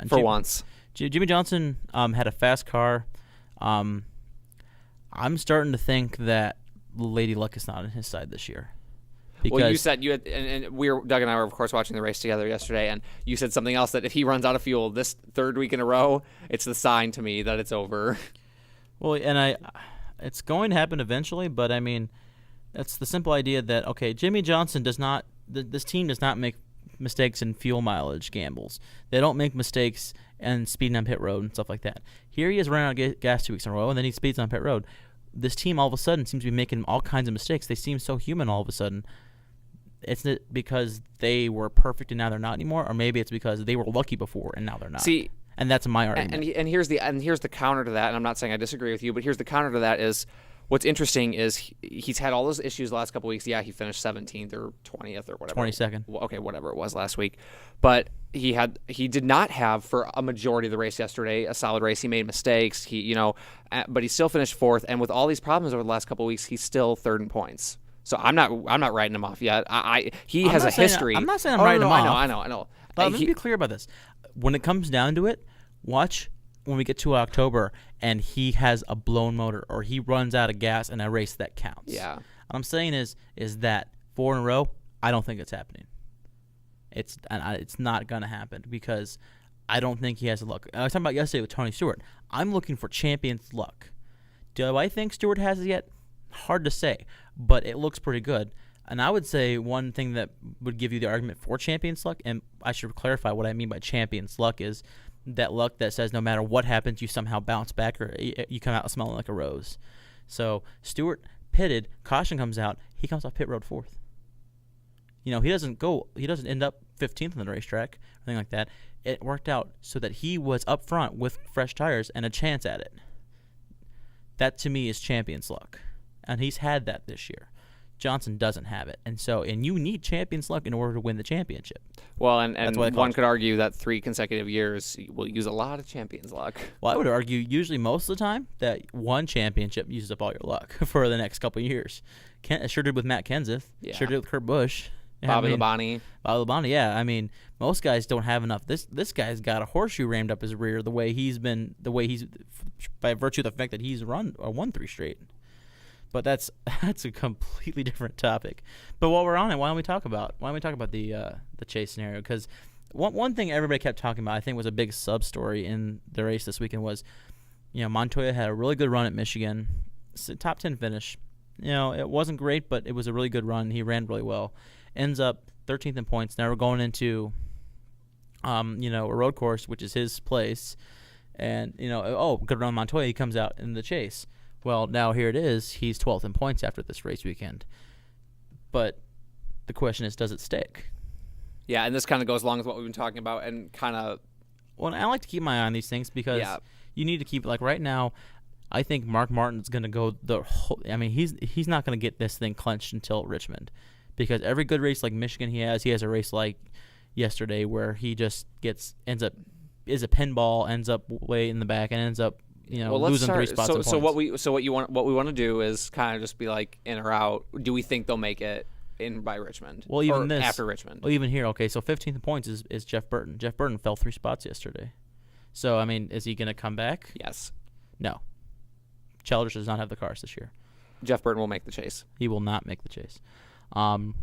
for once. Jimmy Johnson had a fast car. I'm starting to think that Lady Luck is not on his side this year. Well, you said you had, and Doug and I were, of course, watching the race together yesterday, and you said something else, that if he runs out of fuel this third week in a row, it's the sign to me that it's over. Well, and it's going to happen eventually, but I mean, it's the simple idea that, okay, Jimmy Johnson does not, this team does not make mistakes in fuel mileage gambles. They don't make mistakes and speeding on pit road and stuff like that. Here he is running out of gas 2 weeks in a row, and then he speeds on pit road. This team all of a sudden seems to be making all kinds of mistakes. They seem so human all of a sudden. It's not because they were perfect and now they're not anymore, or maybe it's because they were lucky before and now they're not. See, and that's my argument. And here's the counter to that. And I'm not saying I disagree with you, but here's the counter to that is what's interesting is he's had all those issues the last couple weeks. Yeah, he finished 17th or 20th or whatever. 22nd. Okay, whatever it was last week. But he did not have for a majority of the race yesterday a solid race. He made mistakes. But he still finished fourth. And with all these problems over the last couple of weeks, he's still third in points. So I'm not writing him off yet. He has a history. I'm not saying I'm writing him off. I know. But let me be clear about this. When it comes down to it, watch when we get to October and he has a blown motor or he runs out of gas in a race that counts. Yeah. What I'm saying is that 4 in a row, I don't think it's happening. It's not going to happen because I don't think he has the luck. I was talking about yesterday with Tony Stewart. I'm looking for champion's luck. Do I think Stewart has it yet? Hard to say, but it looks pretty good. And I would say one thing that would give you the argument for champion's luck, and I should clarify what I mean by champion's luck, is that luck that says no matter what happens, you somehow bounce back or you come out smelling like a rose. So Stewart pitted, caution comes out, he comes off pit road fourth. He doesn't end up 15th on the racetrack, or anything like that. It worked out so that he was up front with fresh tires and a chance at it. That to me is champion's luck. And he's had that this year. Johnson doesn't have it. And you need champion's luck in order to win the championship. Well, and one could argue that 3 consecutive years will use a lot of champion's luck. Well, I would argue usually most of the time that one championship uses up all your luck for the next couple of years. Sure did with Matt Kenseth. Yeah. Sure did with Kurt Busch. Bobby Labonte, yeah. I mean, most guys don't have enough. This guy's got a horseshoe rammed up his rear the way he's by virtue of the fact that he's won 3 straight. But that's a completely different topic. But while we're on it, why don't we talk about the chase scenario? Because one thing everybody kept talking about, I think, was a big sub story in the race this weekend was, Montoya had a really good run at Michigan, top 10 finish. It wasn't great, but it was a really good run. He ran really well. Ends up 13th in points. Now we're going into, a road course, which is his place, and good run Montoya. He comes out in the chase. Well, now here it is. He's 12th in points after this race weekend. But the question is, does it stick? Yeah, and this kind of goes along with what we've been talking about and kind of... Well, I like to keep my eye on these things because you need to keep... Like, right now, I think Mark Martin's going to go the whole... I mean, he's not going to get this thing clenched until Richmond. Because every good race like Michigan he has a race like yesterday where he just is a pinball, ends up way in the back, and ends up... losing 3 spots. So what we want to do is kind of just be like in or out. Do we think they'll make it in by Richmond? Well, even after Richmond. Well, even here, okay. So 15th in points is Jeff Burton. Jeff Burton fell 3 spots yesterday. So I mean, is he going to come back? Yes. No. Childers does not have the cars this year. Jeff Burton will make the chase. He will not make the chase. Number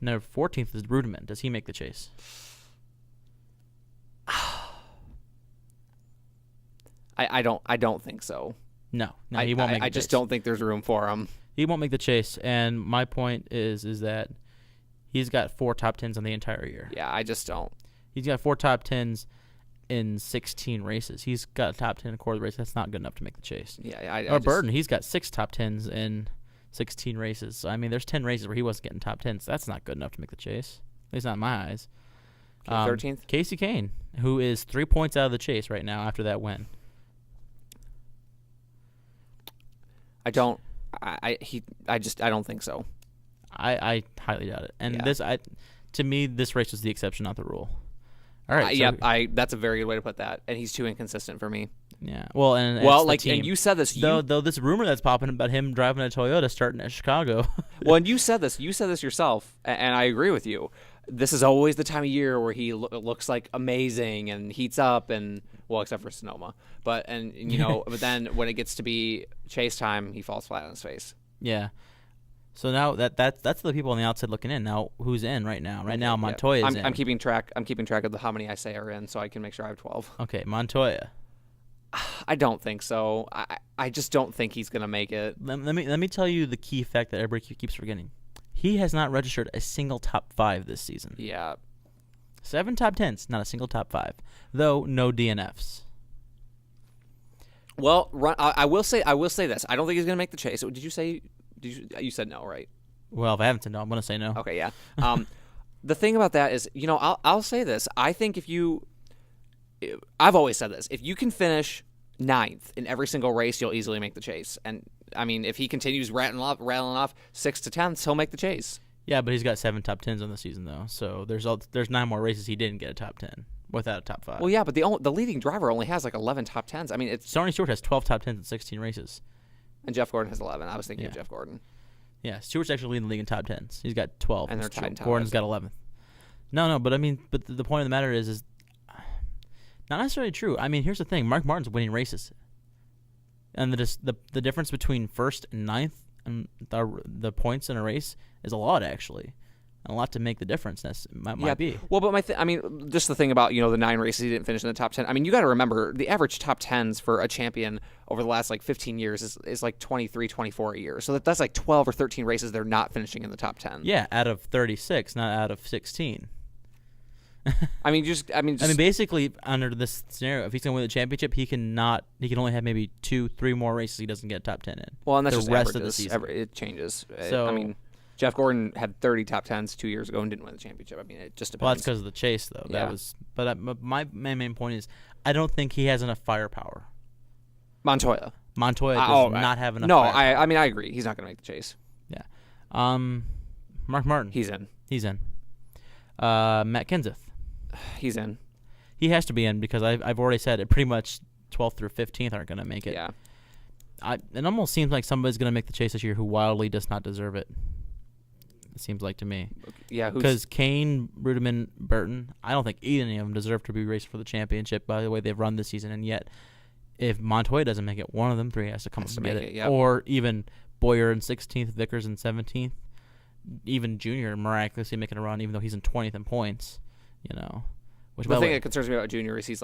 14th is Ruderman. Does he make the chase? I don't think so. No, he won't make the chase. I just don't think there's room for him. He won't make the chase, and my point is that he's got 4 top 10s on the entire year. Yeah, I just don't. He's got 4 top 10s in 16 races. He's got a top 10 in a quarter race. That's not good enough to make the chase. Yeah, Burton, he's got 6 top 10s in 16 races. So, I mean, there's 10 races where he wasn't getting top 10s. That's not good enough to make the chase. At least not in my eyes. 13th? Casey Kane, who is 3 points out of the chase right now after that win. I don't think so. I highly doubt it. And to me, this race was the exception, not the rule. All right. That's a very good way to put that. And he's too inconsistent for me. Yeah. Well, and you said this. Though this rumor that's popping about him driving a Toyota starting at Chicago. Well, and you said this yourself, and I agree with you. this is always the time of year where he looks like amazing and heats up, and well, except for Sonoma. But but then when it gets to be chase time, he falls flat on his face. Yeah. So now that's the people on the outside looking in. Now who's in right now? Right now Montoya is in. I'm keeping track of how many I say are in, so I can make sure I have 12. Okay, Montoya. I don't think so. I just don't think he's gonna make it. Let me tell you the key fact that everybody keeps forgetting. He has not registered a single top 5 this season. Yeah. 7 top 10s, not a single top 5. Though no DNFs. Well, I will say this. I don't think he's gonna make the chase. Did you say? You said no, right? Well, if I haven't said no, I'm gonna say no. Okay, yeah. The thing about that is, I'll say this. I think I've always said this. If you can finish 9th in every single race, you'll easily make the chase. And I mean, if he continues rattling off 6 to 10ths, he'll make the chase. Yeah, but he's got 7 top 10s on the season though. So there's 9 more races he didn't get a top 10 without a top 5. Well, yeah, but the leading driver only has like 11 top 10s. I mean, Tony Stewart has 12 top 10s in 16 races. And Jeff Gordon has 11. I was thinking of Jeff Gordon. Yeah, Stewart's actually leading the league in top 10s. He's got 12. And they're tied in top. Gordon's got 11th. No, but I mean, the point of the matter is not necessarily true. I mean, here's the thing: Mark Martin's winning races, and the difference between first and 9th and the points in a race is a lot, actually. A lot to make the difference. Might be. Well, but just the thing about the 9 races he didn't finish in the top 10. I mean, you got to remember the average top 10s for a champion over the last 15 years is like 23, 24 a year. So that's like 12 or 13 races they're not finishing in the top 10. Yeah, out of 36, not out of 16. I mean, basically, under this scenario, if he's going to win the championship, he can only have maybe 2-3 more races he doesn't get top 10 in. Well, and that's the just rest averages. Of the season. It changes. So, I mean, Jeff Gordon had 30 top 10s 2 years ago and didn't win the championship. I mean, it just depends. Well, that's because of the chase, though. Yeah. But my main point is, I don't think he has enough firepower. Montoya does not have enough. No, firepower. I mean I agree. He's not going to make the chase. Yeah. Mark Martin. He's in. Matt Kenseth. He's in. He has to be in because I've already said it. Pretty much 12th through 15th aren't going to make it. Yeah. It almost seems like somebody's going to make the chase this year who wildly does not deserve it. It seems like to me. Yeah. Because Kane, Rudiman, Burton, I don't think any of them deserve to be raced for the championship by the way they've run this season. And yet, if Montoya doesn't make it, one of them 3 has to come up and get it. Yep. Or even Boyer in 16th, Vickers in 17th, even Junior miraculously making a run, even though he's in 20th in points. Which the thing that concerns me about Junior is he's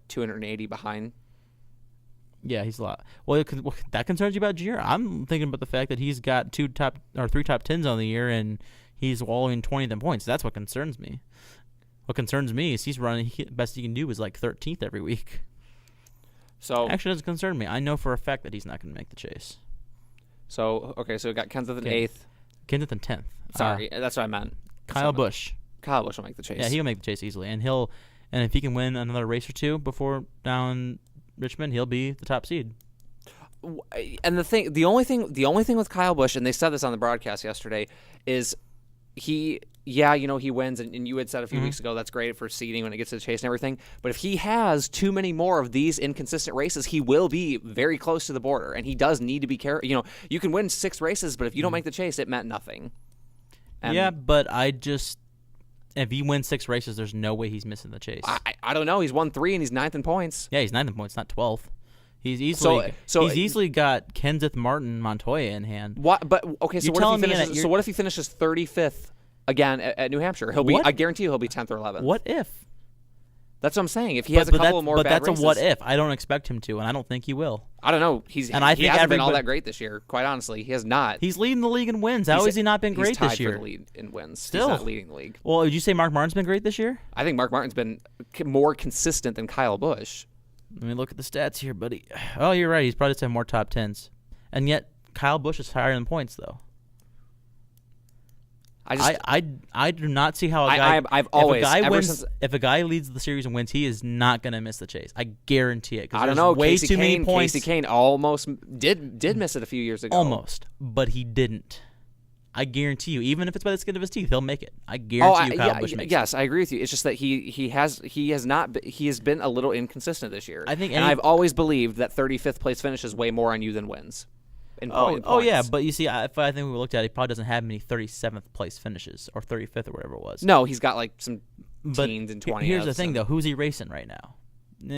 280 behind. Yeah, he's a lot. Well, that concerns you about Junior? I'm thinking about the fact that he's got 3 top 10s on the year and he's wallowing 20th in points. That's what concerns me. What concerns me is he's running. Best he can do is 13th every week. So actually, doesn't concern me. I know for a fact that he's not going to make the chase. So we got Kenseth in 8th. Kenseth in 10th. Sorry, that's what I meant. Kyle Busch. Kyle Busch will make the chase. Yeah, he'll make the chase easily, and if he can win another race or 2 before down Richmond, he'll be the top seed. And the only thing with Kyle Busch, and they said this on the broadcast yesterday, is he wins, and you had said a few weeks ago that's great for seeding when it gets to the chase and everything. But if he has too many more of these inconsistent races, he will be very close to the border, and he does need to be careful. You can win 6 races, but if you don't make the chase, it meant nothing. Yeah, but if he wins 6 races, there's no way he's missing the chase. I don't know. He's won 3 and he's 9th in points. Yeah, he's 9th in points, not 12th. He's easily got Kenseth, Martin, Montoya in hand. What? But okay, so what if he finishes 35th again at New Hampshire? I guarantee he'll be 10th or 11th. What if? That's what I'm saying. If he has a couple more bad races. But that's a what if. I don't expect him to, and I don't think he will. I don't know. He hasn't been all that great this year. Quite honestly, he has not. He's leading the league in wins. How has he not been great this year? He's tied for the lead in wins. Still, he's not leading the league. Well, would you say Mark Martin's been great this year? I think Mark Martin's been more consistent than Kyle Busch. Let me look at the stats here, buddy. Oh, you're right. He's probably had more top 10s, and yet Kyle Busch is higher in points though. I do not see how a guy. If a guy leads the series and wins, he is not going to miss the chase. I guarantee it. I don't know. Way too many points. Casey Kane almost did miss it a few years ago. Almost, but he didn't. I guarantee you, even if it's by the skin of his teeth, he'll make it. I guarantee you, Kyle Busch makes it. Yes, I agree with you. It's just that he has been a little inconsistent this year. I think, and I've always believed that 35th place finishes way more on you than wins. in Oh, points. oh yeah, but you see, if I think we looked at it, he probably doesn't have many 37th place finishes or 35th or whatever it was. No, he's got like some But teens and 20s. here's the thing, though. Who's he racing right now?